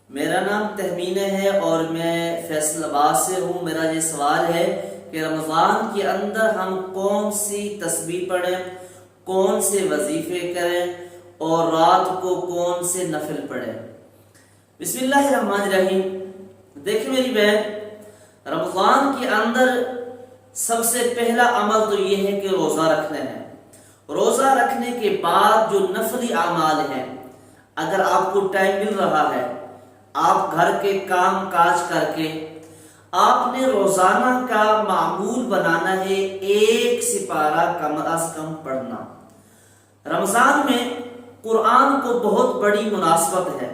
میرا نام تہمینہ ہے اور میں فیصل آباد سے ہوں۔ میرا یہ سوال ہے کہ رمضان کے اندر ہم کون سی تسبیح پڑھیں، کون سے وظیفے کریں اور رات کو کون سے نفل پڑھیں۔ بسم اللہ الرحمن الرحیم۔ دیکھیں میری بہن، رمضان کے اندر سب سے پہلا عمل تو یہ ہے کہ روزہ رکھنا ہے۔ روزہ رکھنے کے بعد جو نفلی اعمال ہیں، اگر آپ کو ٹائم مل رہا ہے، آپ گھر کے کام کاج کر کے آپ نے روزانہ کا معمول بنانا ہے 1 سپارہ کم از کم پڑھنا۔ رمضان میں قرآن کو بہت بڑی مناسبت ہے،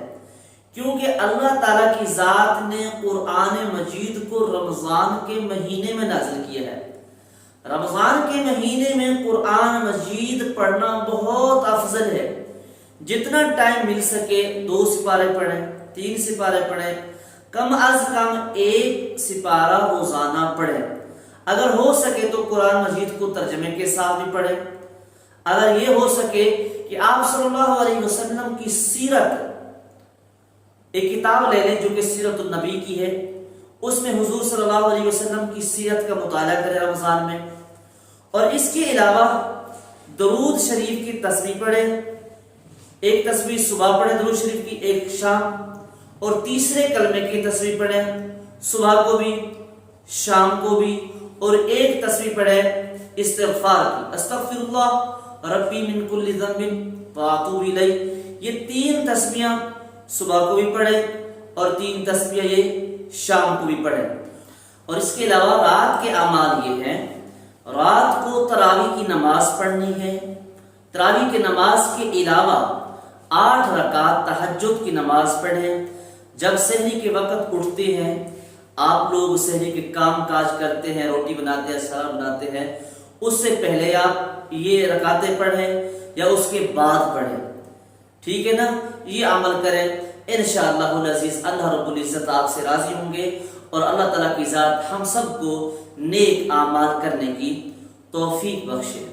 کیونکہ اللہ تعالیٰ کی ذات نے قرآن مجید کو رمضان کے مہینے میں نازل کیا ہے۔ رمضان کے مہینے میں قرآن مجید پڑھنا بہت افضل ہے۔ جتنا ٹائم مل سکے 2 سپارے پڑھیں، 3 سپارے پڑھیں، کم از کم 1 سپارہ روزانہ پڑھیں۔ اگر ہو سکے تو قرآن مجید کو ترجمے کے ساتھ بھی پڑھیں۔ اگر یہ ہو سکے کہ آپ صلی اللہ علیہ وسلم کی سیرت ایک کتاب لے لیں جو کہ سیرت النبی کی ہے، اس میں حضور صلی اللہ علیہ وسلم کی سیرت کا مطالعہ کریں رمضان میں، اور اس کے علاوہ درود شریف کی تسبیح پڑھیں۔ 1 تسبیح صبح پڑھیں درود شریف کی، 1 شام، اور تیسرے کلمے کی تسبیح پڑھیں صبح کو بھی شام کو بھی، اور 1 تسبیح پڑھیں استغفار کی، استغفر اللہ ربی من کل ذنب واتوب الیہ۔ یہ 3 تسبیحاں صبح کو بھی پڑھیں اور 3 تسبیحاں یہ شام کو بھی پڑھیں۔ اور اس کے علاوہ رات کے اعمال یہ ہیں، رات کو تراویح کی نماز پڑھنی ہے۔ تراویح کی نماز کے علاوہ 8 رکعت تہجد کی نماز پڑھیں۔ جب سحری کے وقت اٹھتے ہیں، آپ لوگ سحری کے کام کاج کرتے ہیں، روٹی بناتے ہیں، سالن بناتے ہیں، اس سے پہلے آپ یہ رکعتیں پڑھیں یا اس کے بعد پڑھیں، ٹھیک ہے نا؟ یہ عمل کریں، انشاءاللہ العزیز اللہ رب العزت آپ سے راضی ہوں گے، اور اللہ تعالیٰ کی ذات ہم سب کو نیک اعمال کرنے کی توفیق بخشے۔